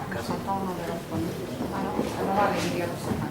Falta uno de los fondos. Ah, no vale, iría a los zapatos.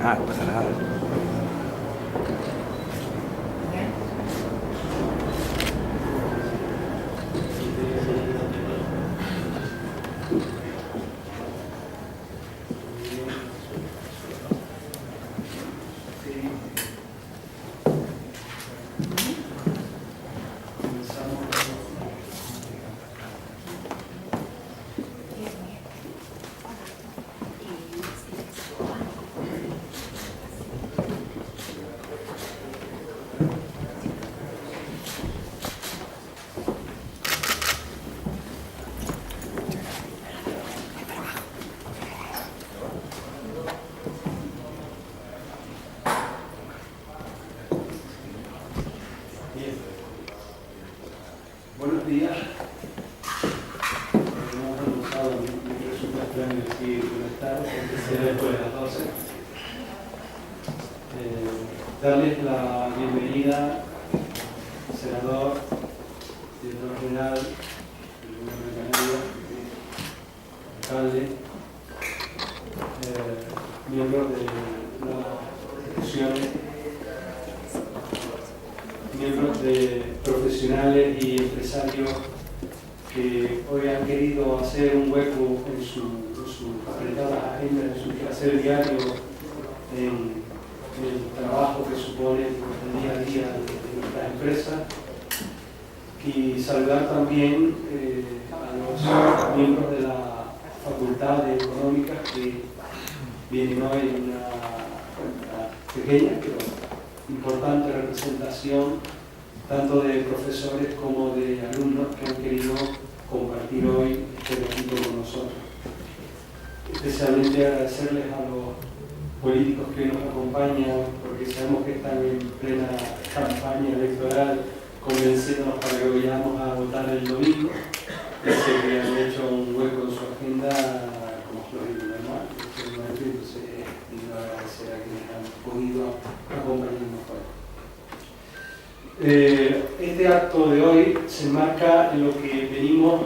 Ah, no pasa nada. Buenos días. Hemos almorzado, me resulta extraño decir buenas tardes, porque será después de las 12. Darles la bienvenida al senador, director general del Gobierno de Canarias, alcalde, miembros de las instituciones, miembros de profesionales y empresarios que hoy han querido hacer un hueco en sus apretadas agendas, en su quehacer diario, en el trabajo que supone el día a día de nuestras empresas, y saludar también a los miembros de la Facultad de Económicas que vienen hoy en una pequeña pero importante representación tanto de profesores como de alumnos que han querido compartir hoy este ratito con nosotros. Especialmente agradecerles a los políticos que nos acompañan, porque sabemos que están en plena campaña electoral, convenciéndonos para que vayamos a votar el domingo. Ya sé que han hecho un hueco en su agenda, como es lógico, normal. Entonces, quiero agradecer a quienes han podido acompañarnos hoy. Este acto de hoy se enmarca en lo que venimos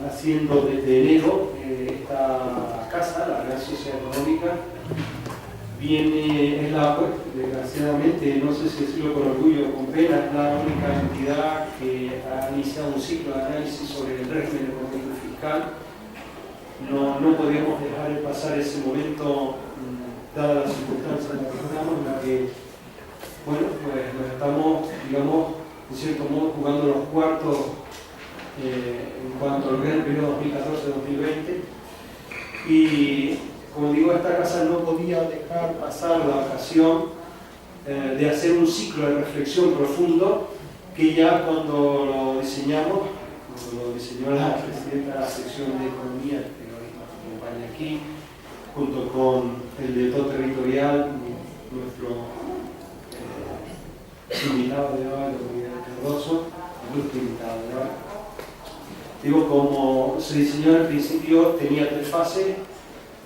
haciendo desde enero. Esta casa, la Real Sociedad Económica, es la, pues, desgraciadamente, no sé si decirlo con orgullo o con pena, es la única entidad que ha iniciado un ciclo de análisis sobre el régimen económico y fiscal. No podíamos dejar de pasar ese momento, dadas las circunstancias en las que estamos, en la que, bueno, pues nos estamos, digamos, en cierto modo, jugando los cuartos en cuanto al gran periodo 2014-2020. Y, como digo, esta casa no podía dejar pasar la ocasión de hacer un ciclo de reflexión profundo que ya cuando lo diseñamos, cuando lo diseñó la presidenta de la sección de Economía, que hoy nos acompaña aquí, junto con el director territorial, nuestro invitado de hoy, Miguel Cardoso, ilustre invitado de hoy. Digo, como se diseñó al principio, tenía 3 fases.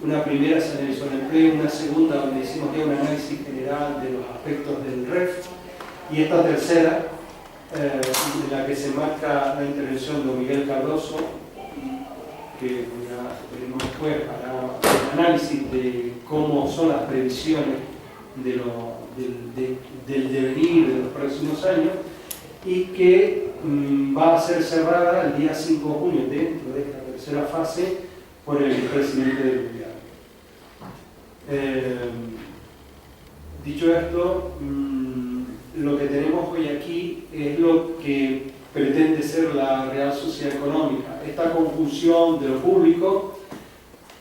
Una primera se analizó el empleo, una segunda donde hicimos ya un análisis general de los aspectos del REF, y esta tercera, en la que se enmarca la intervención de don Miguel Cardoso, que ya veremos después para el análisis de cómo son las previsiones del devenir de los próximos años, y que va a ser cerrada el día 5 de junio, dentro de esta tercera fase, por el presidente del gobierno. Dicho esto, lo que tenemos hoy aquí es lo que pretende ser la Real Sociedad Económica. Esta conjunción de lo público,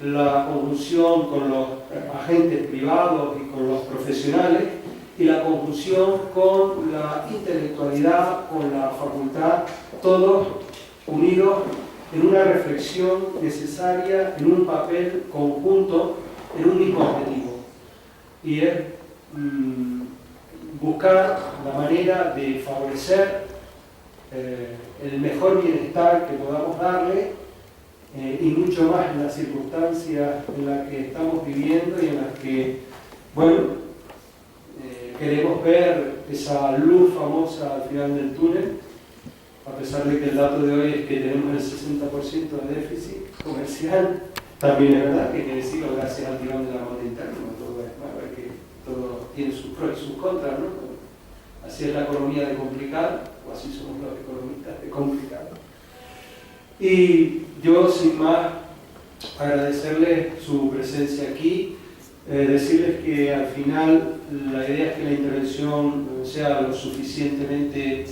la conjunción con los agentes privados y con los profesionales, y la conjunción con la intelectualidad, con la facultad, todos unidos en una reflexión necesaria, en un papel conjunto, en un mismo objetivo. Y es buscar la manera de favorecer el mejor bienestar que podamos darle, y mucho más en las circunstancias en las que estamos viviendo y en las que, bueno, queremos ver esa luz famosa al final del túnel, a pesar de que el dato de hoy es que tenemos el 60% de déficit comercial. También es verdad que hay que decirlo gracias al tirón de la moneda interna, que todo tiene sus pros y sus contras, ¿no? Así es la economía de complicada, o así somos los economistas de complicado. Y yo, sin más, agradecerles su presencia aquí, decirles que al final la idea es que la intervención sea lo suficientemente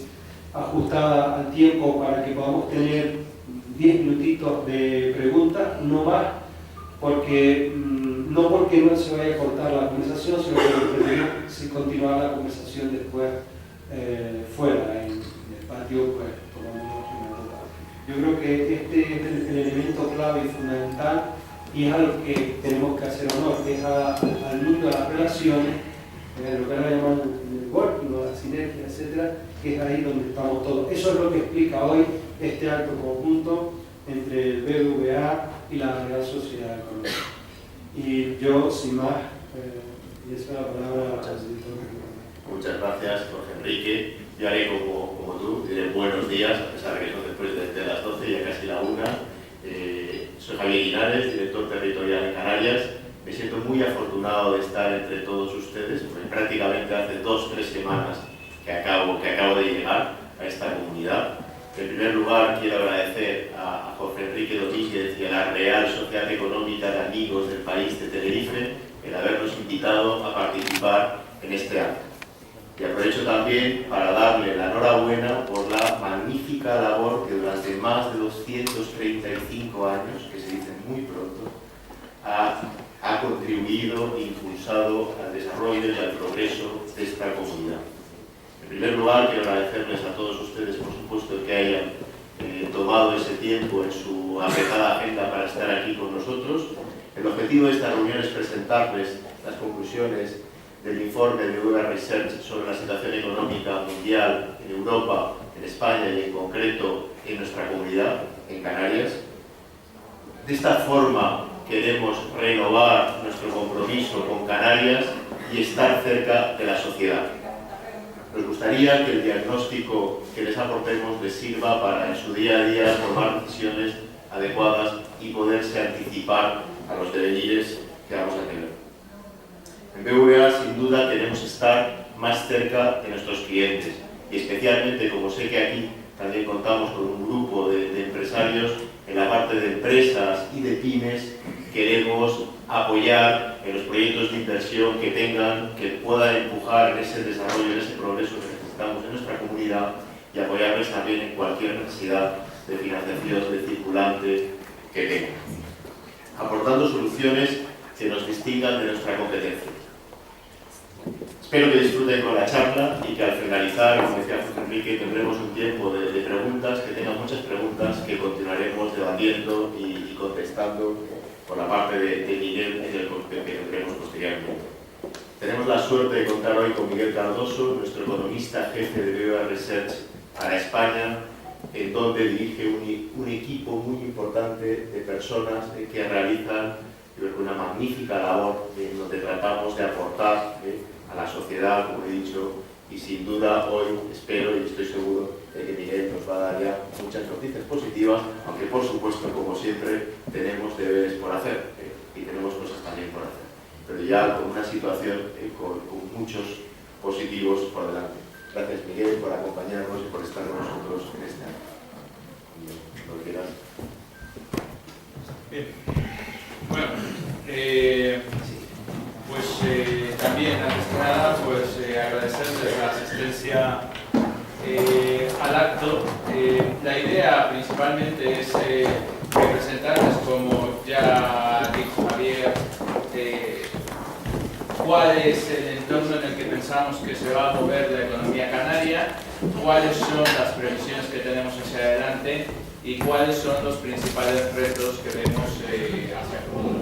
ajustada al tiempo para que podamos tener 10 minutitos de preguntas, no más, porque no porque no se vaya a cortar la conversación, sino que queremos continuar la conversación después fuera, en el patio, pues tomando una nota. Yo creo que este es el elemento clave y fundamental, y es a lo que tenemos que hacer honor, que es al mundo de las relaciones, lo que ahora llaman el working, la sinergia, etcétera, que es ahí donde estamos todos. Eso es lo que explica hoy este acto conjunto entre el BBVA y la Real Sociedad Económica. Y yo, sin más, y esa es la palabra al director. Muchas gracias, Jorge Enrique. Yo haré como tú, diré buenos días, a pesar de que son después de las 12, ya casi la 1. Soy Javier Linares, director territorial en Canarias. Me siento muy afortunado de estar entre todos ustedes, porque prácticamente hace 2-3 semanas que acabo de llegar a esta comunidad. En primer lugar, quiero agradecer a Jorge Enrique Domínguez y a la Real Sociedad Económica de Amigos del País de Tenerife el habernos invitado a participar en este acto. Y aprovecho también para darle la enhorabuena por la magnífica labor que durante más de 235 años, que se dice muy pronto, ha contribuido e impulsado al desarrollo y al progreso de esta comunidad. En primer lugar, quiero agradecerles a todos ustedes, por supuesto, que hayan tomado ese tiempo en su apretada agenda para estar aquí con nosotros. El objetivo de esta reunión es presentarles las conclusiones del informe de BBVA Research sobre la situación económica mundial en Europa, en España y en concreto en nuestra comunidad, en Canarias. De esta forma queremos renovar nuestro compromiso con Canarias y estar cerca de la sociedad. Nos gustaría que el diagnóstico que les aportemos les sirva para en su día a día tomar decisiones adecuadas y poderse anticipar a los devenires que vamos a tener. En BBVA, sin duda, queremos estar más cerca de nuestros clientes y especialmente, como sé que aquí también contamos con un grupo de empresarios, en la parte de empresas y de pymes, queremos apoyar en los proyectos de inversión que puedan empujar en ese desarrollo, en ese progreso que necesitamos en nuestra comunidad, y apoyarles también en cualquier necesidad de financiación, de circulante que tengan, aportando soluciones que nos distingan de nuestra competencia. Espero que disfruten con la charla y que al finalizar, como decía José Enrique, tendremos un tiempo de preguntas, que tengan muchas preguntas que continuaremos debatiendo y contestando por la parte de Miguel en el que tendremos posteriormente. Tenemos la suerte de contar hoy con Miguel Cardoso, nuestro economista jefe de BBVA Research para España, en donde dirige un equipo muy importante de personas que realizan una magnífica labor en donde tratamos de aportar a la sociedad, como he dicho, y sin duda hoy espero y estoy seguro de que Miguel nos va a dar ya muchas noticias positivas, aunque por supuesto, como siempre, tenemos deberes por hacer y tenemos cosas también por hacer, pero ya con una situación con muchos positivos por delante. Gracias, Miguel, por acompañarnos y por estar con nosotros en este año. Cuando quieras. Bien. Bueno, también, antes que nada, agradecerles la asistencia al acto. La idea principalmente es representarles, como ya dijo Javier, cuál es el entorno en el que pensamos que se va a mover la economía canaria, cuáles son las previsiones que tenemos hacia adelante y cuáles son los principales retos que vemos hacia el futuro.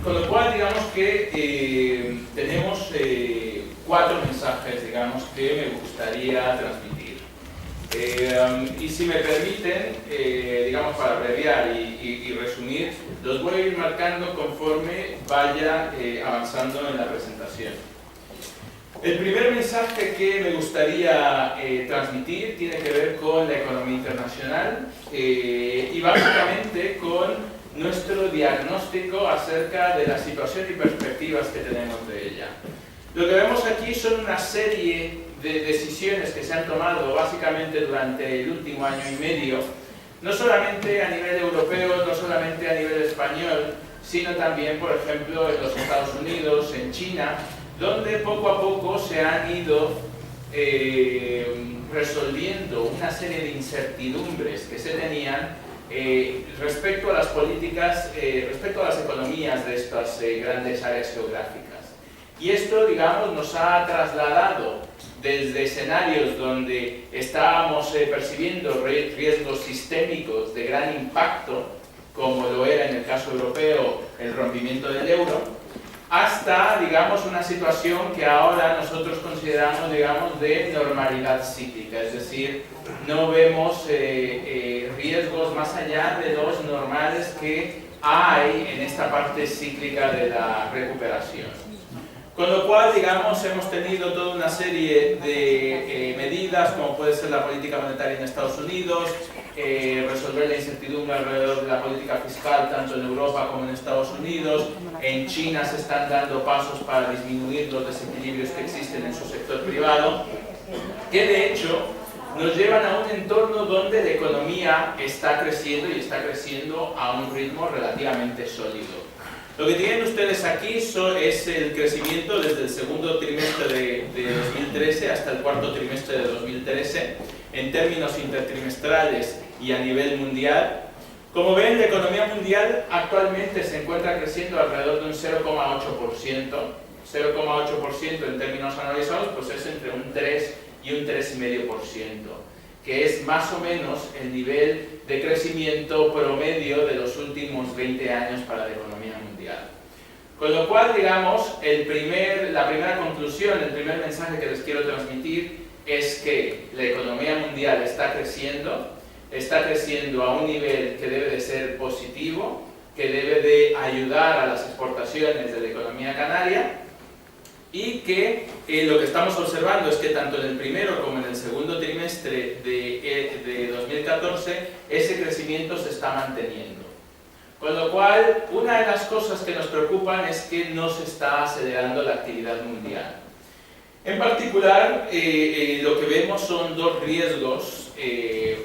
Con lo cual, digamos que tenemos 4 mensajes, digamos, que me gustaría transmitir. Y si me permiten, digamos, para abreviar y resumir, los voy a ir marcando conforme vaya avanzando en la presentación. El primer mensaje que me gustaría transmitir tiene que ver con la economía internacional y básicamente con nuestro diagnóstico acerca de la situación y perspectivas que tenemos de ella. Lo que vemos aquí son una serie de decisiones que se han tomado básicamente durante el último año y medio, no solamente a nivel europeo, no solamente a nivel español, sino también, por ejemplo, en los Estados Unidos, en China, donde poco a poco se han ido resolviendo una serie de incertidumbres que se tenían respecto a las políticas, respecto a las economías de estas grandes áreas geográficas. Y esto, digamos, nos ha trasladado desde escenarios donde estábamos percibiendo riesgos sistémicos de gran impacto, como lo era en el caso europeo el rompimiento del euro, hasta, digamos, una situación que ahora nosotros consideramos, digamos, de normalidad cíclica, es decir, no vemos riesgos más allá de los normales que hay en esta parte cíclica de la recuperación. Con lo cual, digamos, hemos tenido toda una serie de medidas, como puede ser la política monetaria en Estados Unidos, resolver la incertidumbre alrededor de la política fiscal tanto en Europa como en Estados Unidos. En China se están dando pasos para disminuir los desequilibrios que existen en su sector privado, que de hecho nos llevan a un entorno donde la economía está creciendo y está creciendo a un ritmo relativamente sólido. Lo que tienen ustedes aquí es el crecimiento desde el segundo trimestre de 2013 hasta el cuarto trimestre de 2013, en términos intertrimestrales y a nivel mundial. Como ven, la economía mundial actualmente se encuentra creciendo alrededor de un 0,8%. 0,8% en términos anualizados, pues es entre un 3 y un 3,5%, que es más o menos el nivel de crecimiento promedio de los últimos 20 años para la economía mundial. Con lo cual, digamos, la primera conclusión, el primer mensaje que les quiero transmitir es que la economía mundial está creciendo a un nivel que debe de ser positivo, que debe de ayudar a las exportaciones de la economía canaria, y que lo que estamos observando es que tanto en el primero como en el segundo trimestre de 2014 ese crecimiento se está manteniendo. Con lo cual, una de las cosas que nos preocupan es que no se está acelerando la actividad mundial. En particular, lo que vemos son 2 riesgos,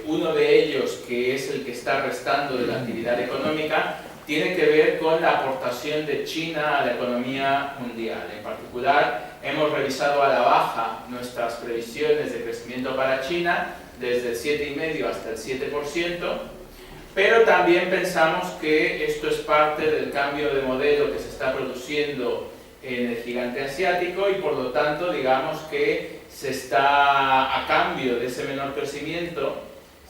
uno de ellos, que es el que está restando de la actividad económica, tiene que ver con la aportación de China a la economía mundial. En particular, hemos revisado a la baja nuestras previsiones de crecimiento para China desde el 7,5% hasta el 7%, pero también pensamos que esto es parte del cambio de modelo que se está produciendo en el gigante asiático y por lo tanto, digamos que se está, a cambio de ese menor crecimiento,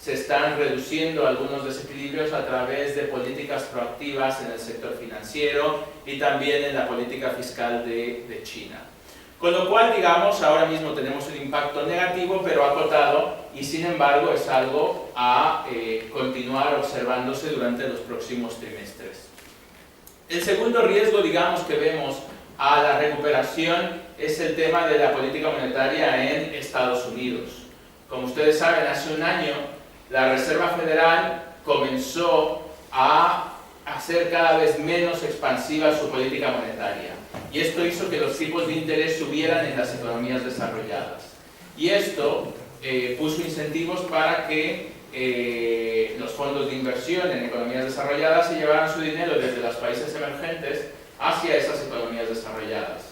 se están reduciendo algunos desequilibrios a través de políticas proactivas en el sector financiero y también en la política fiscal de China. Con lo cual, digamos, ahora mismo tenemos un impacto negativo, pero acotado, y sin embargo es algo a continuar observándose durante los próximos trimestres. El segundo riesgo, digamos, que vemos a la recuperación es el tema de la política monetaria en Estados Unidos. Como ustedes saben, hace un año la Reserva Federal comenzó a hacer cada vez menos expansiva su política monetaria. Y esto hizo que los tipos de interés subieran en las economías desarrolladas. Y esto puso incentivos para que los fondos de inversión en economías desarrolladas se llevaran su dinero desde los países emergentes hacia esas economías desarrolladas.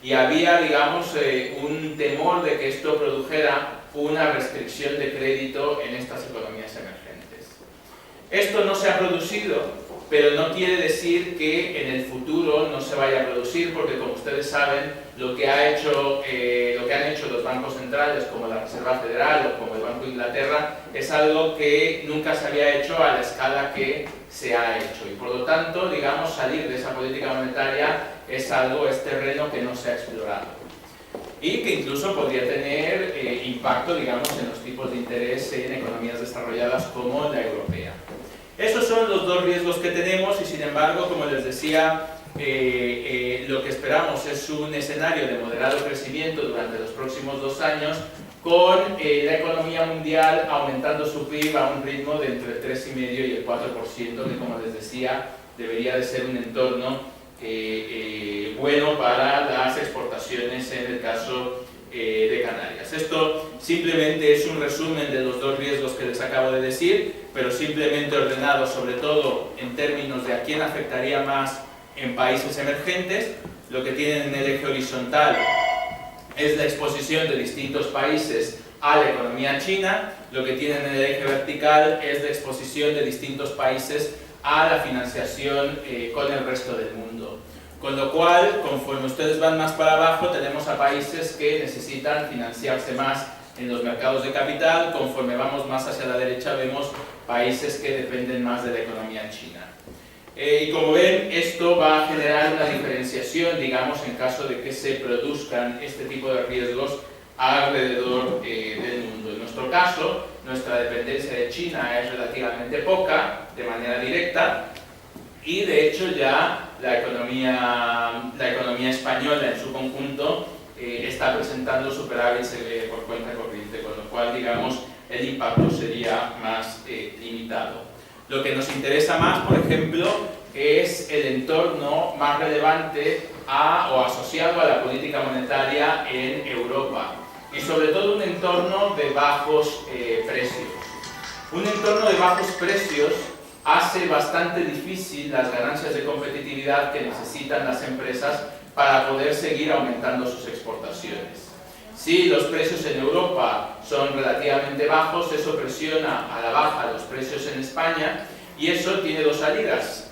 Y había, digamos, un temor de que esto produjera una restricción de crédito en estas economías emergentes. Esto no se ha producido, pero no quiere decir que en el futuro no se vaya a producir, porque como ustedes saben, lo que han hecho los bancos centrales, como la Reserva Federal o como el Banco de Inglaterra, es algo que nunca se había hecho a la escala que se ha hecho. Y por lo tanto, digamos, salir de esa política monetaria es terreno que no se ha explorado. Y que incluso podría tener impacto, digamos, en los tipos de interés en economías desarrolladas como la europea. Esos son los dos riesgos que tenemos y, sin embargo, como les decía, lo que esperamos es un escenario de moderado crecimiento durante los próximos 2 años, con la economía mundial aumentando su PIB a un ritmo de entre el 3,5% y el 4%, que, como les decía, debería de ser un entorno bueno para las exportaciones en el caso de Canarias. Esto simplemente es un resumen de los dos riesgos que les acabo de decir, pero simplemente ordenado sobre todo en términos de a quién afectaría más en países emergentes. Lo que tienen en el eje horizontal es la exposición de distintos países a la economía china. Lo que tienen en el eje vertical es la exposición de distintos países a la financiación con el resto del mundo. Con lo cual, conforme ustedes van más para abajo, tenemos a países que necesitan financiarse más en los mercados de capital. Conforme vamos más hacia la derecha, vemos países que dependen más de la economía china. Y como ven, esto va a generar una diferenciación, digamos, en caso de que se produzcan este tipo de riesgos alrededor del mundo. En nuestro caso, nuestra dependencia de China es relativamente poca, de manera directa, y de hecho ya la economía española en su conjunto está presentando superávits por cuenta corriente, con lo cual, digamos, el impacto sería más limitado. Lo que nos interesa más, por ejemplo, es el entorno más relevante o asociado a la política monetaria en Europa, y sobre todo un entorno de bajos precios. Un entorno de bajos precios hace bastante difícil las ganancias de competitividad que necesitan las empresas para poder seguir aumentando sus exportaciones. Si los precios en Europa son relativamente bajos, eso presiona a la baja los precios en España, y eso tiene dos salidas: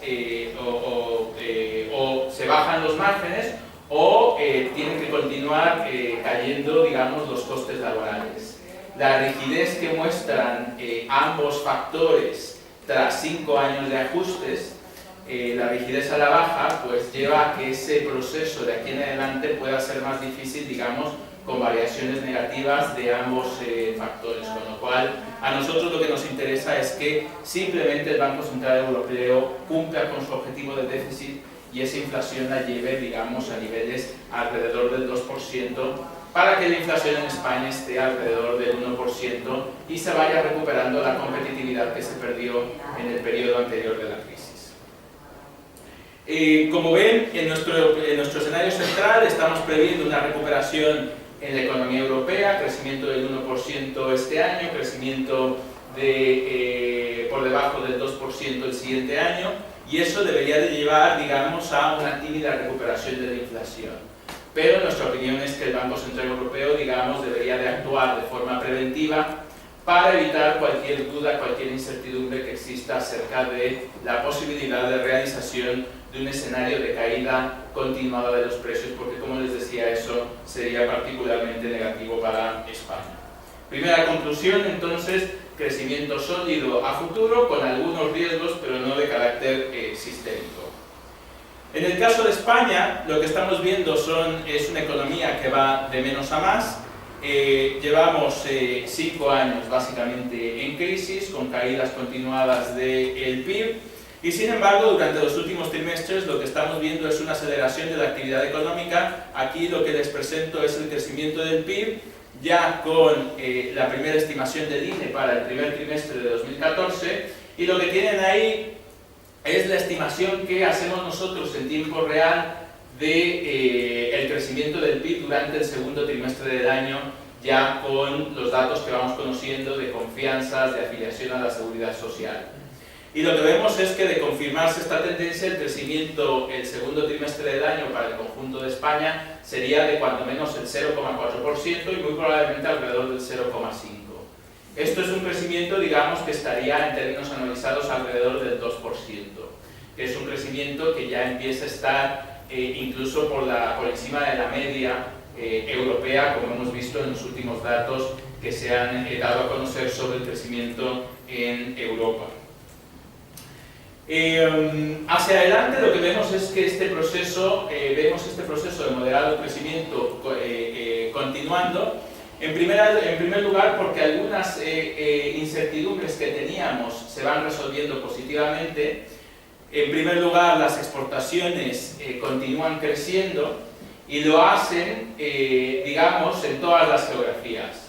o se bajan los márgenes o tienen que continuar cayendo, digamos, los costes laborales. La rigidez que muestran ambos factores tras 5 años de ajustes, la rigidez a la baja, pues lleva a que ese proceso de aquí en adelante pueda ser más difícil, digamos, con variaciones negativas de ambos factores, con lo cual a nosotros lo que nos interesa es que simplemente el Banco Central Europeo cumpla con su objetivo de déficit y esa inflación la lleve, digamos, a niveles alrededor del 2%, para que la inflación en España esté alrededor del 1% y se vaya recuperando la competitividad que se perdió en el periodo anterior de la crisis. Como ven, en nuestro escenario central estamos previendo una recuperación en la economía europea, crecimiento del 1% este año, crecimiento por debajo del 2% el siguiente año, y eso debería de llevar, digamos, a una tímida recuperación de la inflación. Pero nuestra opinión es que el Banco Central Europeo, digamos, debería de actuar de forma preventiva para evitar cualquier duda, cualquier incertidumbre que exista acerca de la posibilidad de realización de un escenario de caída continuada de los precios, porque, como les decía, eso sería particularmente negativo para España. Primera conclusión, entonces: crecimiento sólido a futuro, con algunos riesgos, pero no de carácter sistémico. En el caso de España, lo que estamos viendo es una economía que va de menos a más. Llevamos 5 años básicamente en crisis, con caídas continuadas del PIB, y sin embargo, durante los últimos trimestres lo que estamos viendo es una aceleración de la actividad económica. Aquí lo que les presento es el crecimiento del PIB, ya con la primera estimación del INE para el primer trimestre de 2014, y lo que tienen ahí es la estimación que hacemos nosotros en tiempo real de el crecimiento del PIB durante el segundo trimestre del año, ya con los datos que vamos conociendo de confianzas, de afiliación a la seguridad social. Y lo que vemos es que, de confirmarse esta tendencia, el crecimiento el segundo trimestre del año para el conjunto de España sería de cuando menos el 0,4% y muy probablemente alrededor del 0,5%. Esto es un crecimiento, digamos, que estaría en términos anualizados alrededor del 2%, que es un crecimiento que ya empieza a estar incluso por encima de la media europea, como hemos visto en los últimos datos que se han dado a conocer sobre el crecimiento en Europa. Hacia adelante lo que vemos es que vemos este proceso de moderado crecimiento continuando, en primer lugar porque algunas incertidumbres que teníamos se van resolviendo positivamente. En primer lugar, las exportaciones continúan creciendo y lo hacen, digamos, en todas las geografías.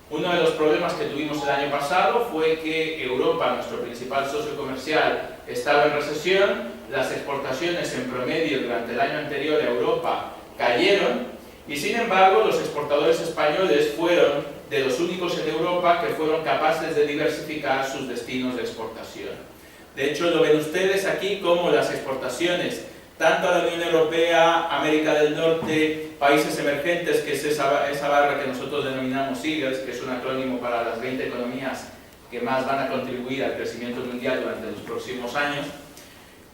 Uno de los problemas que tuvimos el año pasado fue que Europa, nuestro principal socio comercial, estaba en recesión, las exportaciones en promedio durante el año anterior a Europa cayeron y, sin embargo, los exportadores españoles fueron de los únicos en Europa que fueron capaces de diversificar sus destinos de exportación. De hecho, lo ven ustedes aquí como las exportaciones tanto a la Unión Europea, América del Norte, países emergentes, que es esa barra que nosotros denominamos EAGLES, que es un acrónimo para las 20 economías que más van a contribuir al crecimiento mundial durante los próximos años,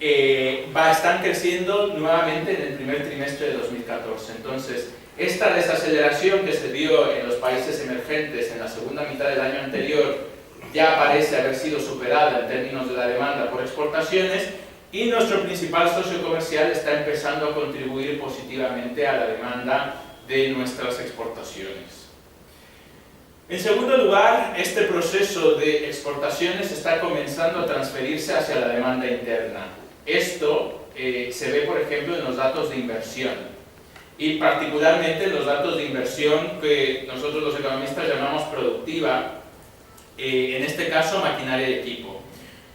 están creciendo nuevamente en el primer trimestre de 2014. Entonces, esta desaceleración que se dio en los países emergentes en la segunda mitad del año anterior ya parece haber sido superada en términos de la demanda por exportaciones, y nuestro principal socio comercial está empezando a contribuir positivamente a la demanda de nuestras exportaciones. En segundo lugar, este proceso de exportaciones está comenzando a transferirse hacia la demanda interna. Esto se ve, por ejemplo, en los datos de inversión, y particularmente en los datos de inversión que nosotros los economistas llamamos productiva, en este caso maquinaria y equipo.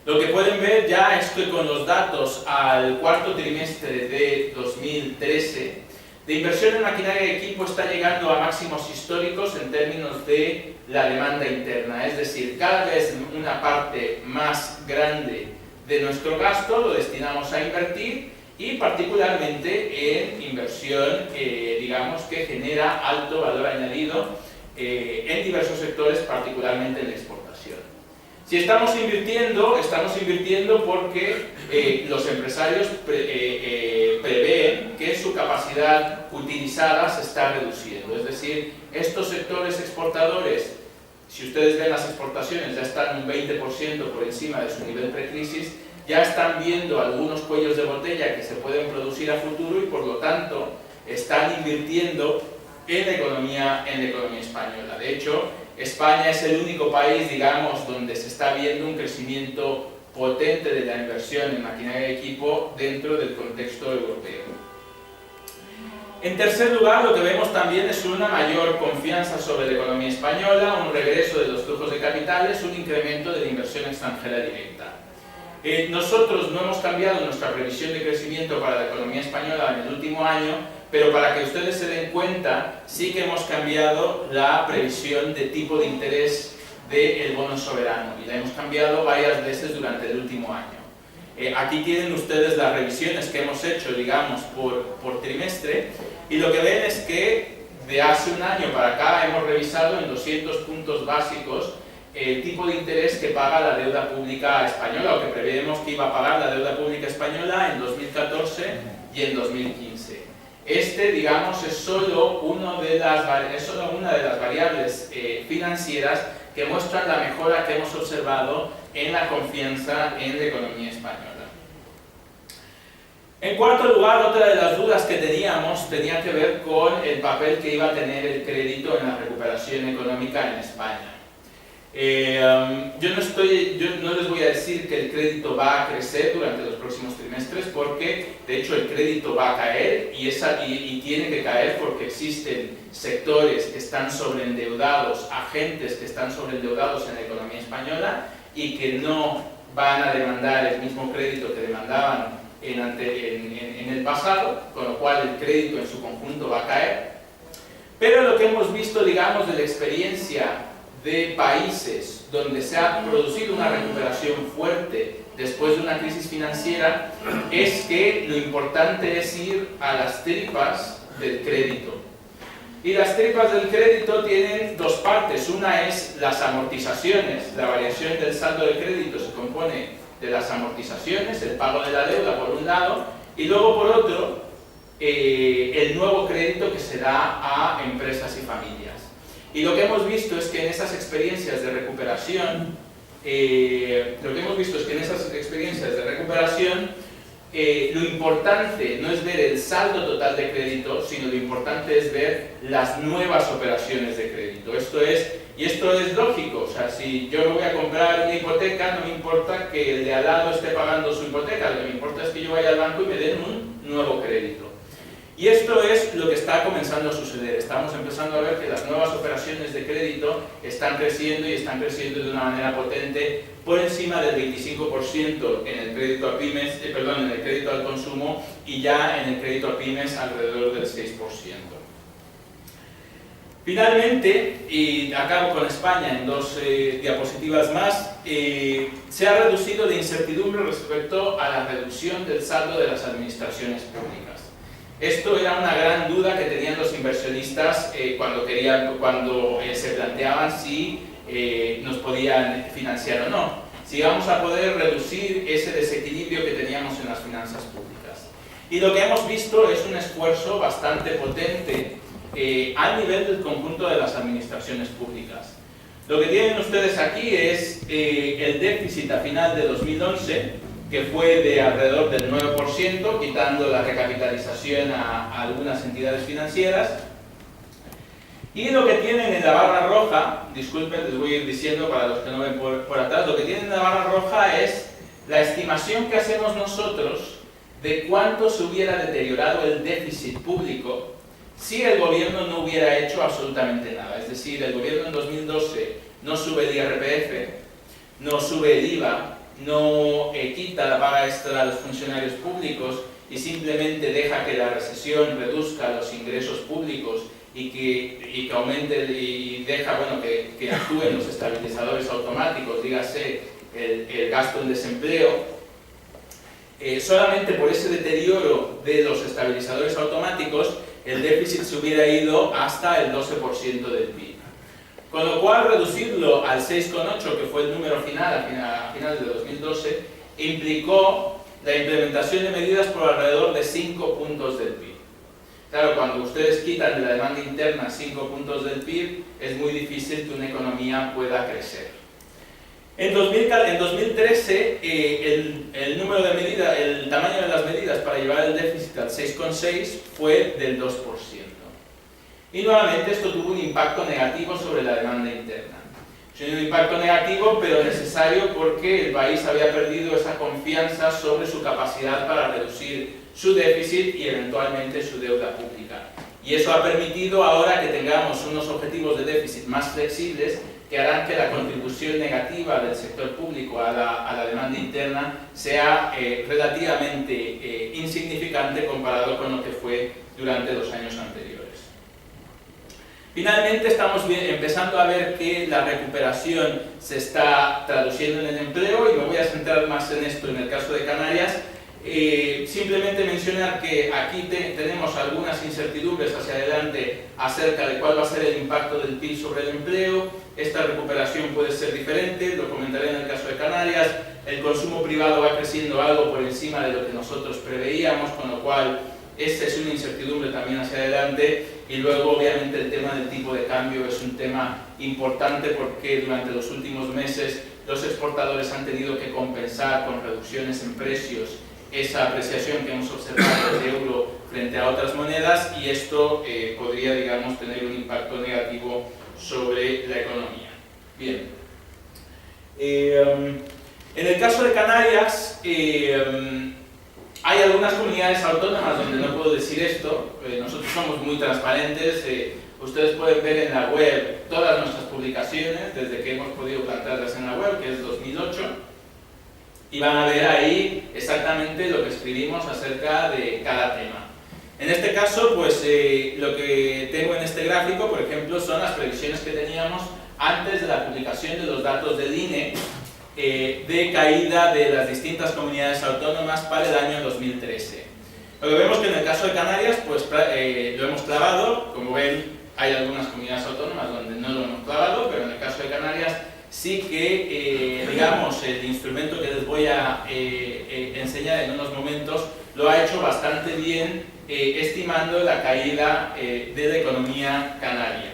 Lo que pueden ver ya es que con los datos al cuarto trimestre de 2013, de inversión en maquinaria y equipo está llegando a máximos históricos en términos de la demanda interna. Es decir, cada vez una parte más grande de nuestro gasto lo destinamos a invertir, y particularmente en inversión, digamos, que genera alto valor añadido en diversos sectores, particularmente en la exportación. Si estamos invirtiendo porque los empresarios prevén que su capacidad utilizada se está reduciendo. Es decir, estos sectores exportadores, si ustedes ven las exportaciones, ya están un 20% por encima de su nivel precrisis, ya están viendo algunos cuellos de botella que se pueden producir a futuro y, por lo tanto, están invirtiendo en la economía española. De hecho, España es el único país, digamos, donde se está viendo un crecimiento potente de la inversión en maquinaria y equipo dentro del contexto europeo. En tercer lugar, lo que vemos también es una mayor confianza sobre la economía española, un regreso de los flujos de capitales, un incremento de la inversión extranjera directa. Nosotros no hemos cambiado nuestra previsión de crecimiento para la economía española en el último año, pero para que ustedes se den cuenta, sí que hemos cambiado la previsión de tipo de interés del bono soberano, y la hemos cambiado varias veces durante el último año. Aquí tienen ustedes las revisiones que hemos hecho, digamos, por trimestre, y lo que ven es que de hace un año para acá hemos revisado en 200 puntos básicos el tipo de interés que paga la deuda pública española, o que preveemos que iba a pagar la deuda pública española en 2014 y en 2015. Digamos, es solo una de las variables financieras que muestran la mejora que hemos observado en la confianza en la economía española. En cuarto lugar, otra de las dudas que teníamos tenía que ver con el papel que iba a tener el crédito en la recuperación económica en España. Yo no les voy a decir que el crédito va a crecer durante los próximos trimestres, porque de hecho el crédito va a caer y tiene que caer porque existen sectores que están sobreendeudados, agentes que están sobreendeudados en la economía española y que no van a demandar el mismo crédito que demandaban en el pasado, con lo cual el crédito en su conjunto va a caer. Pero lo que hemos visto, digamos, de la experiencia de países donde se ha producido una recuperación fuerte después de una crisis financiera, es que lo importante es ir a las tripas del crédito. Y las tripas del crédito tienen dos partes. Una es las amortizaciones. La variación del saldo de crédito se compone de las amortizaciones, el pago de la deuda por un lado, y luego por otro, el nuevo crédito que se da a empresas y familias. Y lo que hemos visto es que en esas experiencias de recuperación, lo importante no es ver el saldo total de crédito, sino lo importante es ver las nuevas operaciones de crédito. Esto es lógico. O sea, si yo me voy a comprar una hipoteca, no me importa que el de al lado esté pagando su hipoteca, lo que me importa es que yo vaya al banco y me den un nuevo crédito. Y esto es lo que está comenzando a suceder. Estamos empezando a ver que las nuevas operaciones de crédito están creciendo y están creciendo de una manera potente, por encima del 25% en el crédito a pymes, en el crédito al consumo, y ya en el crédito a pymes alrededor del 6%. Finalmente, y acabo con España en dos diapositivas más, se ha reducido la incertidumbre respecto a la reducción del saldo de las administraciones públicas. Esto era una gran duda que tenían los inversionistas cuando se planteaban si nos podían financiar o no. Si vamos a poder reducir ese desequilibrio que teníamos en las finanzas públicas. Y lo que hemos visto es un esfuerzo bastante potente a nivel del conjunto de las administraciones públicas. Lo que tienen ustedes aquí es el déficit a final de 2011, que fue de alrededor del 9%, quitando la recapitalización a algunas entidades financieras. Y lo que tienen en la barra roja, disculpen, les voy a ir diciendo para los que no ven por atrás, lo que tienen en la barra roja es la estimación que hacemos nosotros de cuánto se hubiera deteriorado el déficit público si el gobierno no hubiera hecho absolutamente nada. Es decir, el gobierno en 2012 no sube el IRPF, no sube el IVA, no quita la paga extra a los funcionarios públicos y simplemente deja que la recesión reduzca los ingresos públicos y que aumente y deja que actúen los estabilizadores automáticos, dígase el gasto en desempleo. Solamente por ese deterioro de los estabilizadores automáticos el déficit se hubiera ido hasta el 12% del PIB. Con lo cual, reducirlo al 6,8, que fue el número final a finales de 2012, implicó la implementación de medidas por alrededor de 5 puntos del PIB. Claro, cuando ustedes quitan de la demanda interna 5 puntos del PIB, es muy difícil que una economía pueda crecer. En 2013, el número de medidas, el tamaño de las medidas para llevar el déficit al 6,6 fue del 2%. Y nuevamente esto tuvo un impacto negativo sobre la demanda interna. Un impacto negativo, pero necesario, porque el país había perdido esa confianza sobre su capacidad para reducir su déficit y eventualmente su deuda pública. Y eso ha permitido ahora que tengamos unos objetivos de déficit más flexibles que harán que la contribución negativa del sector público a la demanda interna sea relativamente insignificante comparado con lo que fue durante los años anteriores. Finalmente estamos empezando a ver que la recuperación se está traduciendo en el empleo, y me voy a centrar más en esto en el caso de Canarias. Simplemente mencionar que aquí tenemos algunas incertidumbres hacia adelante acerca de cuál va a ser el impacto del PIB sobre el empleo. Esta recuperación puede ser diferente, lo comentaré en el caso de Canarias. El consumo privado va creciendo algo por encima de lo que nosotros preveíamos, con lo cual esta es una incertidumbre también hacia adelante. Y luego, obviamente, el tema del tipo de cambio es un tema importante, porque durante los últimos meses los exportadores han tenido que compensar con reducciones en precios esa apreciación que hemos observado del euro frente a otras monedas, y esto podría, digamos, tener un impacto negativo sobre la economía. Bien. En el caso de Canarias, hay algunas comunidades autónomas donde no puedo decir esto. Nosotros somos muy transparentes. Ustedes pueden ver en la web todas nuestras publicaciones desde que hemos podido plantearlas en la web, que es 2008. y van a ver ahí exactamente lo que escribimos acerca de cada tema. En este caso, pues lo que tengo en este gráfico, por ejemplo, son las previsiones que teníamos antes de la publicación de los datos del INE de caída de las distintas comunidades autónomas para el año 2013. Lo que vemos que en el caso de Canarias, pues lo hemos clavado. Como ven, hay algunas comunidades autónomas donde no lo hemos clavado, pero en el caso de Canarias sí que, digamos, el instrumento que les voy a enseñar en unos momentos lo ha hecho bastante bien, estimando la caída de la economía canaria.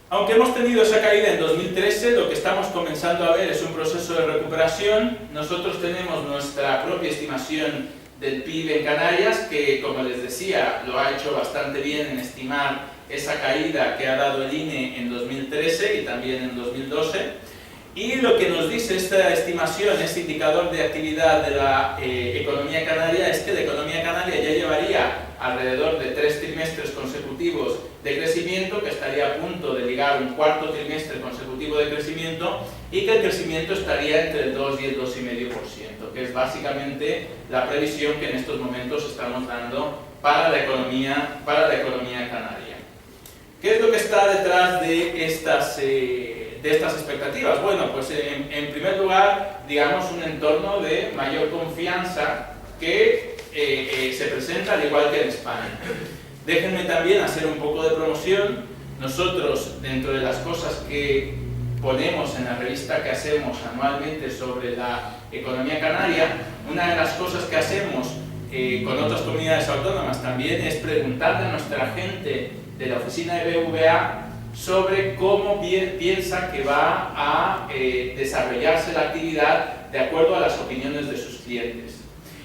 Aunque hemos tenido esa caída en 2013, lo que estamos comenzando a ver es un proceso de recuperación. Nosotros tenemos nuestra propia estimación del PIB en Canarias, que, como les decía, lo ha hecho bastante bien en estimar esa caída que ha dado el INE en 2013 y también en 2012. Y lo que nos dice esta estimación, este indicador de actividad de la economía canaria, es que la economía canaria ya llevaría alrededor de 3 trimestres consecutivos de crecimiento, que estaría a punto de llegar un cuarto trimestre consecutivo de crecimiento, y que el crecimiento estaría entre el 2 y el 2,5%, que es básicamente la previsión que en estos momentos estamos dando para la economía canaria. ¿Qué es lo que está detrás de estas expectativas? Bueno, pues en primer lugar, digamos, un entorno de mayor confianza que se presenta al igual que en España. Déjenme también hacer un poco de promoción. Nosotros, dentro de las cosas que ponemos en la revista que hacemos anualmente sobre la economía canaria, una de las cosas que hacemos con otras comunidades autónomas también es preguntarle a nuestra gente de la oficina de BVA sobre cómo piensa que va a desarrollarse la actividad de acuerdo a las opiniones de sus clientes.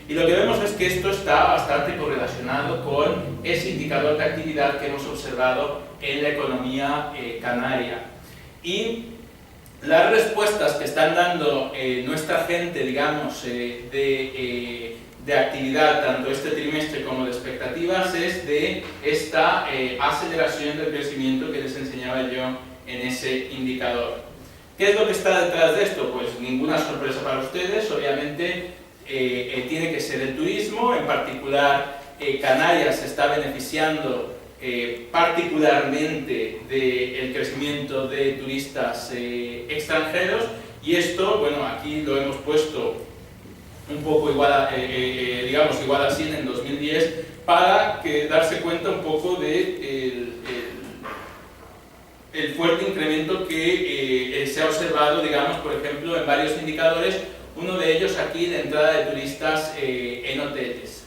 Y lo que vemos es que esto está bastante correlacionado con ese indicador de actividad que hemos observado en la economía canaria. Y las respuestas que están dando nuestra gente, digamos, de actividad, tanto este trimestre como de expectativas, es de esta aceleración del crecimiento que les enseñaba yo en ese indicador. ¿Qué es lo que está detrás de esto? Pues ninguna sorpresa para ustedes, obviamente tiene que ser el turismo. En particular, Canarias se está beneficiando particularmente del crecimiento de turistas extranjeros, y esto, bueno, aquí lo hemos puesto un poco igual a, digamos, igual a 100 en 2010, para darse cuenta un poco de el fuerte incremento que se ha observado, digamos, por ejemplo, en varios indicadores. Uno de ellos aquí, de entrada de turistas en hoteles.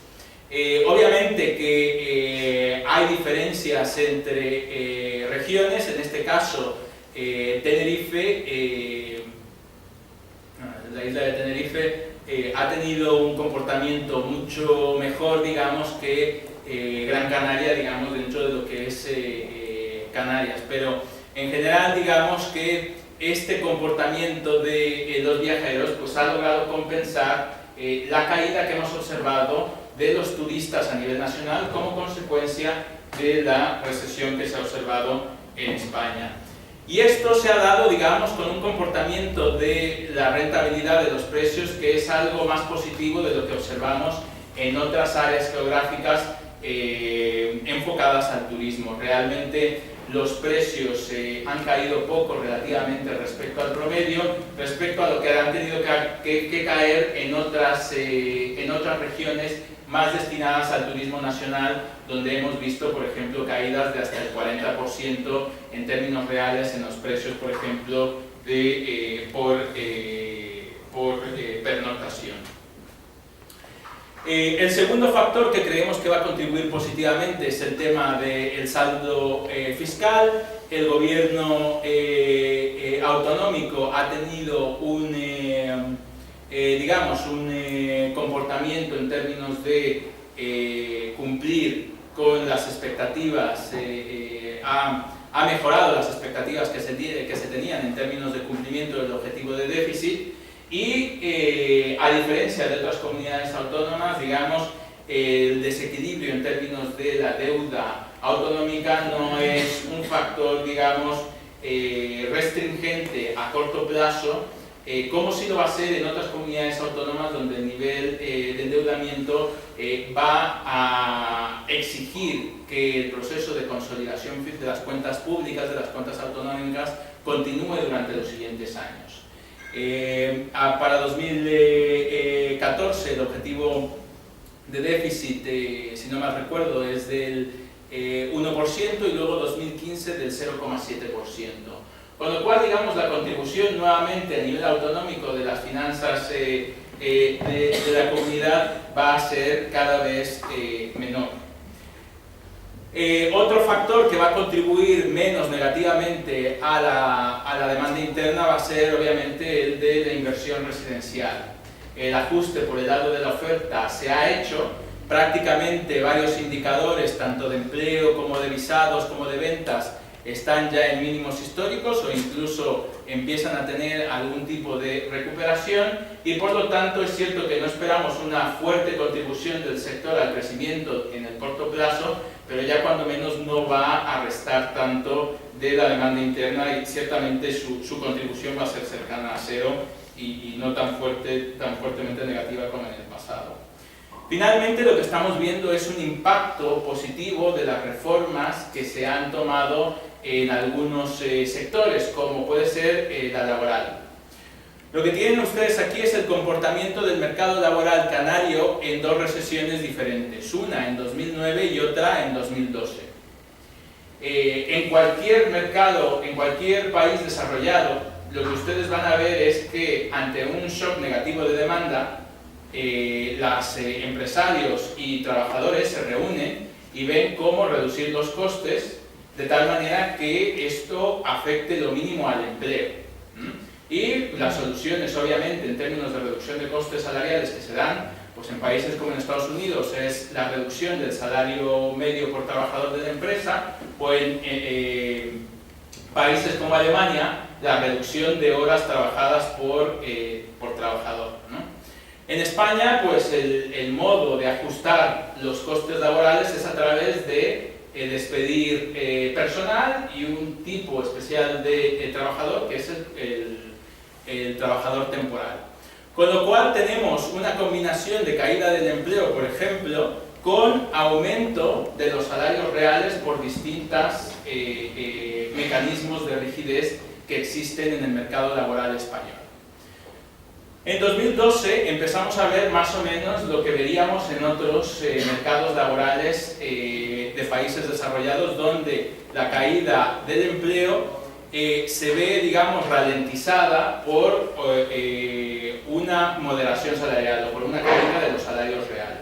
Obviamente que hay diferencias entre regiones. En este caso, Tenerife, la isla de Tenerife, ha tenido un comportamiento mucho mejor, digamos, que Gran Canaria, digamos, dentro de lo que es Canarias. Pero en general, digamos que este comportamiento de los viajeros pues ha logrado compensar la caída que hemos observado de los turistas a nivel nacional como consecuencia de la recesión que se ha observado en España. Y esto se ha dado, digamos, con un comportamiento de la rentabilidad de los precios que es algo más positivo de lo que observamos en otras áreas geográficas enfocadas al turismo. Realmente los precios han caído poco relativamente respecto al promedio, respecto a lo que han tenido que caer en otras regiones más destinadas al turismo nacional, donde hemos visto, por ejemplo, caídas de hasta el 40% en términos reales en los precios, por ejemplo, por pernoctación. El segundo factor que creemos que va a contribuir positivamente es el tema del saldo fiscal. El gobierno autonómico ha tenido un comportamiento en términos de cumplir con las expectativas, ha mejorado las expectativas que se tenían en términos de cumplimiento del objetivo de déficit. Y a diferencia de otras comunidades autónomas, digamos, el desequilibrio en términos de la deuda autonómica no es un factor, digamos, restringente a corto plazo como sí lo va a ser en otras comunidades autónomas donde el nivel de endeudamiento va a exigir que el proceso de consolidación de las cuentas públicas, de las cuentas autonómicas, continúe durante los siguientes años. Para 2014 el objetivo de déficit, si no mal recuerdo, es del 1% y luego 2015 del 0,7%. Con lo cual, digamos, la contribución nuevamente a nivel autonómico de las finanzas de la comunidad va a ser cada vez menor. Otro factor que va a contribuir menos negativamente a la demanda interna va a ser obviamente el de la inversión residencial. El ajuste por el lado de la oferta se ha hecho, prácticamente varios indicadores, tanto de empleo como de visados como de ventas, están ya en mínimos históricos o incluso empiezan a tener algún tipo de recuperación y por lo tanto es cierto que no esperamos una fuerte contribución del sector al crecimiento en el corto plazo, pero ya cuando menos no va a restar tanto de la demanda interna y ciertamente su contribución va a ser cercana a cero y no tan fuertemente negativa como en el pasado. Finalmente, lo que estamos viendo es un impacto positivo de las reformas que se han tomado en algunos sectores, como puede ser la laboral. Lo que tienen ustedes aquí es el comportamiento del mercado laboral canario en dos recesiones diferentes, una en 2009 y otra en 2012. En cualquier mercado, en cualquier país desarrollado, lo que ustedes van a ver es que ante un shock negativo de demanda, los empresarios y trabajadores se reúnen y ven cómo reducir los costes de tal manera que esto afecte lo mínimo al empleo. Y las soluciones, obviamente, en términos de reducción de costes salariales que se dan, pues en países como en Estados Unidos es la reducción del salario medio por trabajador de la empresa, o en países como Alemania, la reducción de horas trabajadas por trabajador, ¿no? En España, pues el modo de ajustar los costes laborales es a través de despedir personal y un tipo especial de trabajador que es el trabajador temporal. Con lo cual tenemos una combinación de caída del empleo, por ejemplo, con aumento de los salarios reales por distintos mecanismos de rigidez que existen en el mercado laboral español. En 2012 empezamos a ver más o menos lo que veríamos en otros mercados laborales de países desarrollados, donde la caída del empleo se ve, digamos, ralentizada por una moderación salarial o por una caída de los salarios reales.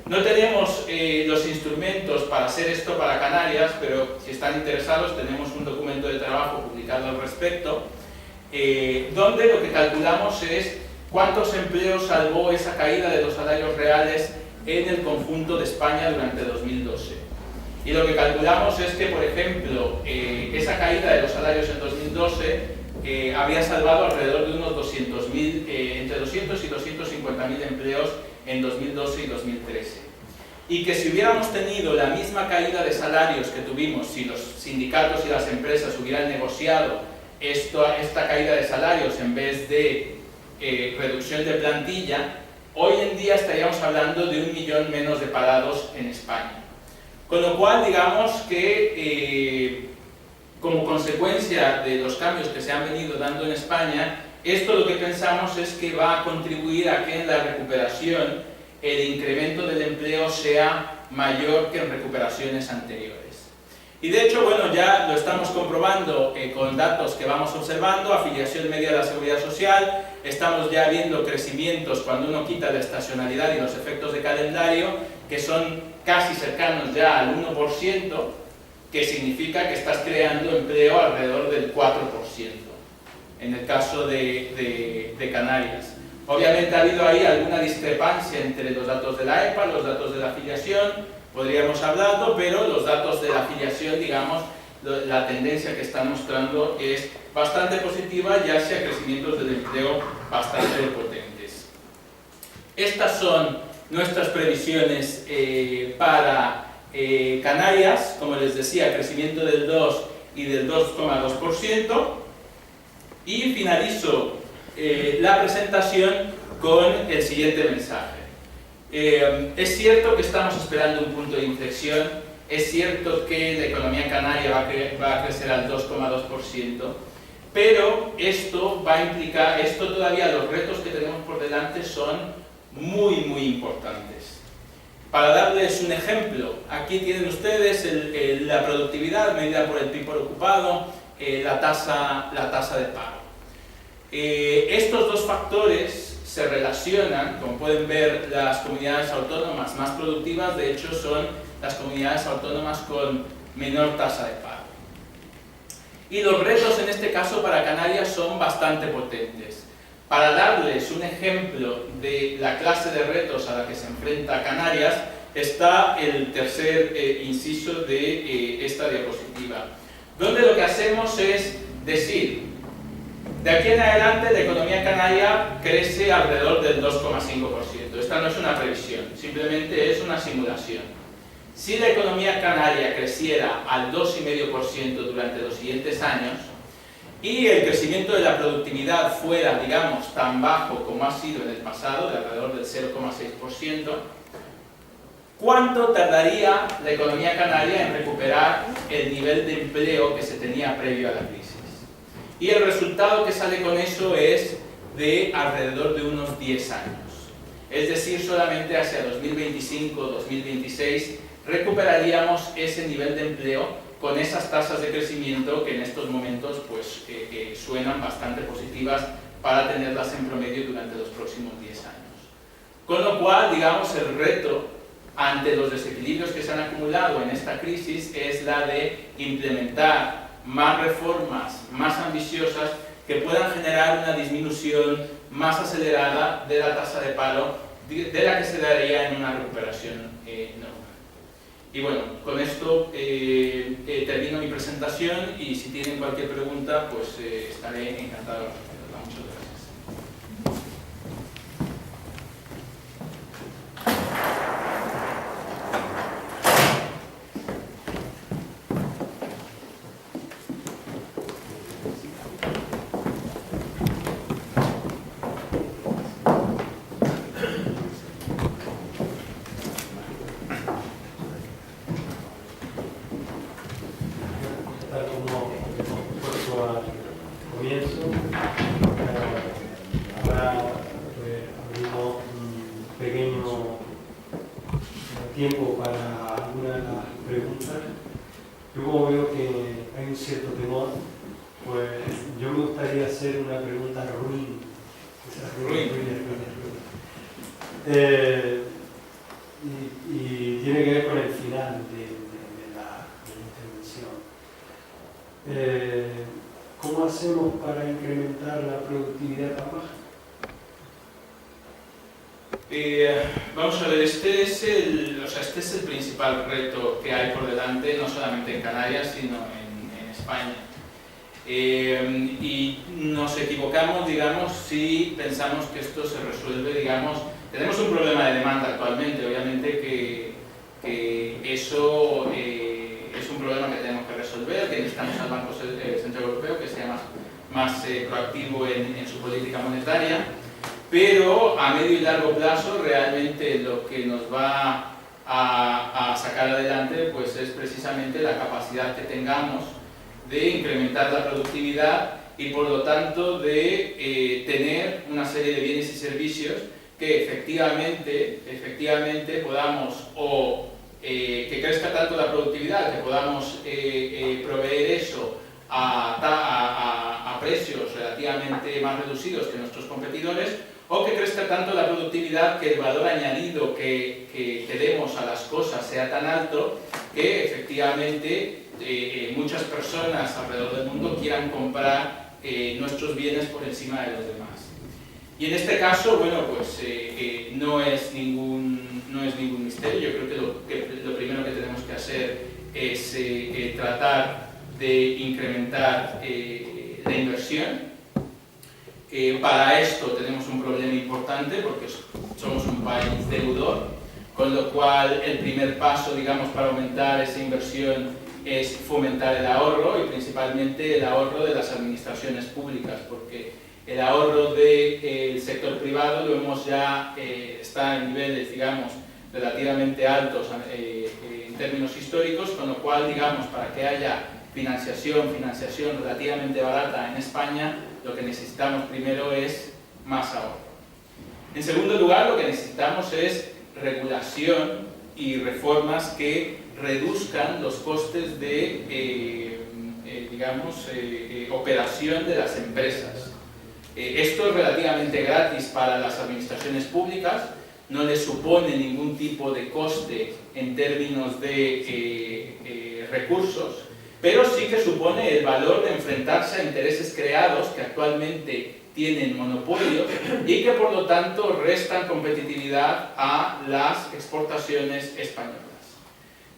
No tenemos los instrumentos para hacer esto para Canarias, pero si están interesados tenemos un documento de trabajo publicado al respecto, donde lo que calculamos es cuántos empleos salvó esa caída de los salarios reales en el conjunto de España durante 2012. Y lo que calculamos es que, por ejemplo, esa caída de los salarios en 2012 había salvado alrededor de unos 200.000, entre 200 y 250.000 empleos en 2012 y 2013. Y que si hubiéramos tenido la misma caída de salarios que tuvimos, si los sindicatos y las empresas hubieran negociado esta caída de salarios en vez de reducción de plantilla, hoy en día estaríamos hablando de 1 millón menos de parados en España. Con lo cual, digamos que como consecuencia de los cambios que se han venido dando en España, esto lo que pensamos es que va a contribuir a que en la recuperación el incremento del empleo sea mayor que en recuperaciones anteriores. Y de hecho, bueno, ya lo estamos comprobando con datos que vamos observando, afiliación media de la Seguridad Social, estamos ya viendo crecimientos cuando uno quita la estacionalidad y los efectos de calendario, que son casi cercanos ya al 1%, que significa que estás creando empleo alrededor del 4%, en el caso de Canarias. Obviamente ha habido ahí alguna discrepancia entre los datos de la EPA, los datos de la afiliación, podríamos hablarlo, pero los datos de la afiliación, digamos, la tendencia que están mostrando es bastante positiva y hacia crecimientos del empleo bastante potentes. Estas son nuestras previsiones para Canarias, como les decía, crecimiento del 2 y del 2,2%. Y finalizo la presentación con el siguiente mensaje. Es cierto que estamos esperando un punto de inflexión, es cierto que la economía canaria va a crecer al 2,2%, pero esto va a implicar, todavía los retos que tenemos por delante son muy importantes. Para darles un ejemplo, aquí tienen ustedes la productividad medida por el PIB por ocupado, la tasa de paro. Estos dos factores se relacionan, como pueden ver, las comunidades autónomas más productivas, de hecho, son las comunidades autónomas con menor tasa de paro. Y los retos en este caso para Canarias son bastante potentes. Para darles un ejemplo de la clase de retos a la que se enfrenta Canarias, está el tercer inciso de esta diapositiva, donde lo que hacemos es decir, de aquí en adelante la economía canaria crece alrededor del 2,5%. Esta no es una previsión, simplemente es una simulación. Si la economía canaria creciera al 2,5% durante los siguientes años y el crecimiento de la productividad fuera, digamos, tan bajo como ha sido en el pasado, de alrededor del 0,6%, ¿cuánto tardaría la economía canaria en recuperar el nivel de empleo que se tenía previo a la crisis? Y el resultado que sale con eso es de alrededor de unos 10 años. Es decir, solamente hacia 2025-2026 recuperaríamos ese nivel de empleo con esas tasas de crecimiento que en estos momentos pues, suenan bastante positivas para tenerlas en promedio durante los próximos 10 años. Con lo cual, digamos, el reto ante los desequilibrios que se han acumulado en esta crisis es la de implementar más reformas, más ambiciosas, que puedan generar una disminución más acelerada de la tasa de paro, de la que se daría en una recuperación normal. Y bueno, con esto termino mi presentación y si tienen cualquier pregunta, pues estaré encantado de responderla. Muchas gracias. Tiempo para algunas de las preguntas. Yo como veo que hay un cierto temor, pues yo me gustaría hacer una pregunta ruin. Y tiene que ver con el final de la intervención. ¿Cómo hacemos para incrementar la productividad tan baja? Vamos a ver, este es el principal reto que hay por delante, no solamente en Canarias, sino en España. Y nos equivocamos, digamos, si pensamos que esto se resuelve, digamos, tenemos un problema de demanda actualmente, obviamente que eso es un problema que tenemos que resolver, que necesitamos al Banco Central Europeo que sea más proactivo en su política monetaria. Pero a medio y largo plazo realmente lo que nos va a sacar adelante pues es precisamente la capacidad que tengamos de incrementar la productividad y por lo tanto de tener una serie de bienes y servicios que efectivamente podamos que crezca tanto la productividad, que podamos proveer eso a precios relativamente más reducidos que nuestros competidores, o que crezca tanto la productividad que el valor añadido que demos a las cosas sea tan alto que efectivamente muchas personas alrededor del mundo quieran comprar nuestros bienes por encima de los demás. Y en este caso, bueno, pues no es ningún misterio. Yo creo que lo primero que tenemos que hacer es tratar de incrementar la inversión. Para esto tenemos un problema importante porque somos un país deudor, con lo cual el primer paso, digamos, para aumentar esa inversión es fomentar el ahorro y principalmente el ahorro de las administraciones públicas, porque El ahorro del sector privado lo vemos ya, está en niveles, digamos, relativamente altos en términos históricos, con lo cual, digamos, para que haya financiación relativamente barata en España, lo que necesitamos primero es más ahorro. En segundo lugar, lo que necesitamos es regulación y reformas que reduzcan los costes de, operación de las empresas. Esto es relativamente gratis para las administraciones públicas, no les supone ningún tipo de coste en términos de recursos, pero sí que supone el valor de enfrentarse a intereses creados que actualmente tienen monopolios y que por lo tanto restan competitividad a las exportaciones españolas.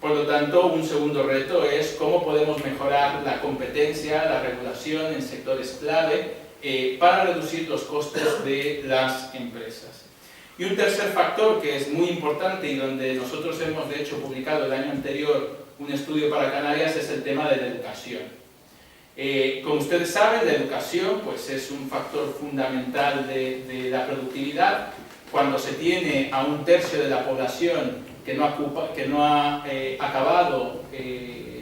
Por lo tanto, un segundo reto es cómo podemos mejorar la competencia, la regulación en sectores clave para reducir los costes de las empresas. Y un tercer factor que es muy importante y donde nosotros hemos de hecho publicado el año anterior un estudio para Canarias es el tema de la educación. Como ustedes saben, la educación pues, es un factor fundamental de la productividad. Cuando se tiene a un tercio de la población que no ha acabado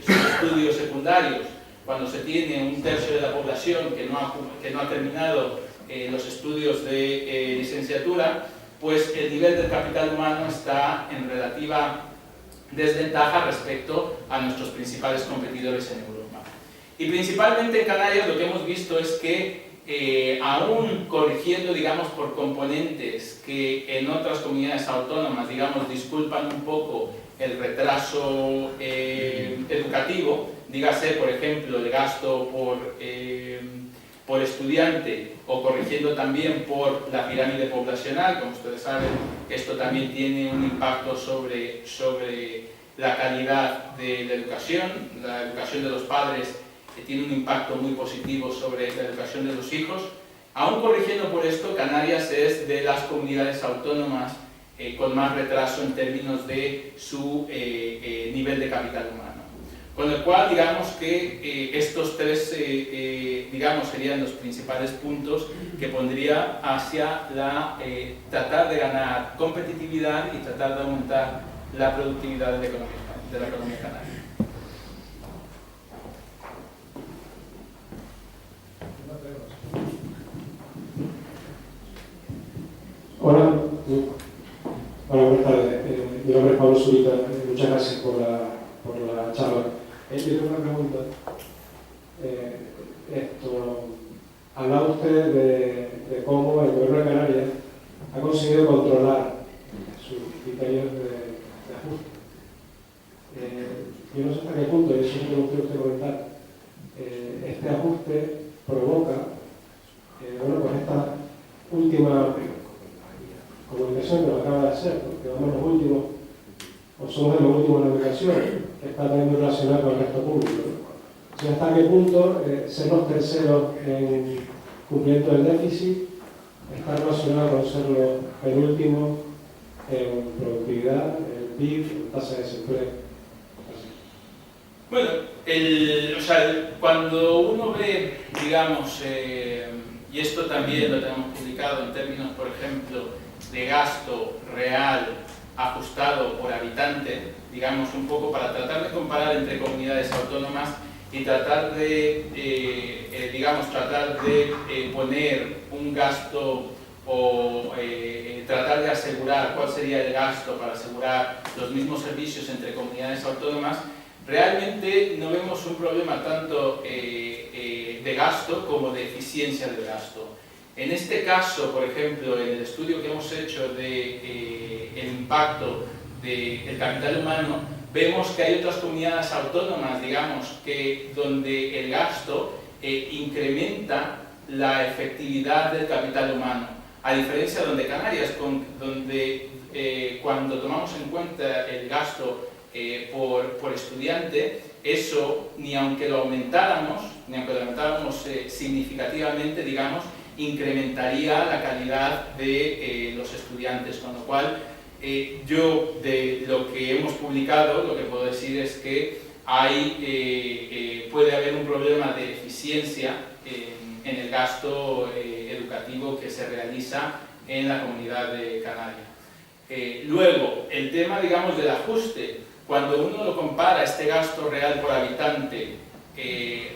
sus estudios secundarios, cuando se tiene un tercio de la población que no ha terminado los estudios de licenciatura, pues el nivel del capital humano está en relativa desventaja respecto a nuestros principales competidores en Europa. Y principalmente en Canarias lo que hemos visto es que aún corrigiendo, digamos, por componentes que en otras comunidades autónomas, digamos, disculpan un poco el retraso educativo, dígase, por ejemplo, el gasto por estudiante o corrigiendo también por la pirámide poblacional. Como ustedes saben, esto también tiene un impacto sobre la calidad de la educación de los padres tiene un impacto muy positivo sobre la educación de los hijos. Aún corrigiendo por esto, Canarias es de las comunidades autónomas con más retraso en términos de su nivel de capital humano. Con lo cual, digamos que estos tres serían los principales puntos que pondría hacia tratar de ganar competitividad y tratar de aumentar la productividad de la economía canaria. Hola, buenas tardes. Mi nombre es Pablo Zurita. Muchas gracias por la charla. Yo tengo una pregunta. Hablaba usted de cómo el gobierno de Canarias ha conseguido controlar sus criterios de ajuste. Yo no sé hasta qué punto, y eso es lo que me gustaría usted comentar, este ajuste provoca pues esta última comunicación que lo acaba de hacer, porque vamos los últimos, o somos los últimos en la educación, que está también muy relacionado con el gasto público, ¿no? O sea, hasta qué punto ser los terceros en cumplimiento del déficit está relacionado con ser los penúltimos en productividad, el PIB, en tasa de desempleo. Bueno, cuando uno ve, digamos, y esto también lo tenemos publicado en términos, por ejemplo, de gasto real ajustado por habitante, digamos un poco para tratar de comparar entre comunidades autónomas y tratar de, poner un gasto o tratar de asegurar cuál sería el gasto para asegurar los mismos servicios entre comunidades autónomas, realmente no vemos un problema tanto de gasto como de eficiencia del gasto. En este caso, por ejemplo, en el estudio que hemos hecho del impacto del capital humano, vemos que hay otras comunidades autónomas, digamos, donde el gasto incrementa la efectividad del capital humano. A diferencia de Canarias, donde cuando tomamos en cuenta el gasto por estudiante, eso, ni aunque lo aumentáramos significativamente, digamos, incrementaría la calidad de los estudiantes, con lo cual yo de lo que hemos publicado lo que puedo decir es que puede haber un problema de eficiencia en el gasto educativo. administrativo que se realiza en la Comunidad de Canarias. Luego, el tema, digamos, del ajuste, cuando uno lo compara, este gasto real por habitante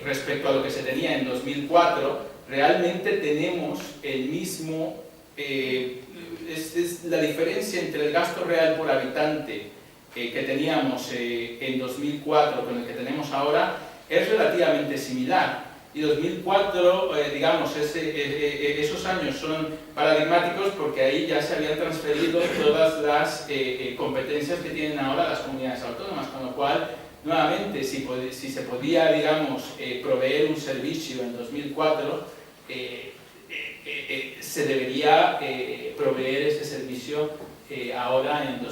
respecto a lo que se tenía en 2004, realmente tenemos el mismo, es la diferencia entre el gasto real por habitante que teníamos en 2004 con el que tenemos ahora es relativamente similar. Y 2004, digamos, esos años son paradigmáticos porque ahí ya se habían transferido todas las competencias que tienen ahora las comunidades autónomas, con lo cual, nuevamente, si se podía, digamos, proveer un servicio en 2004, se debería proveer ese servicio ahora en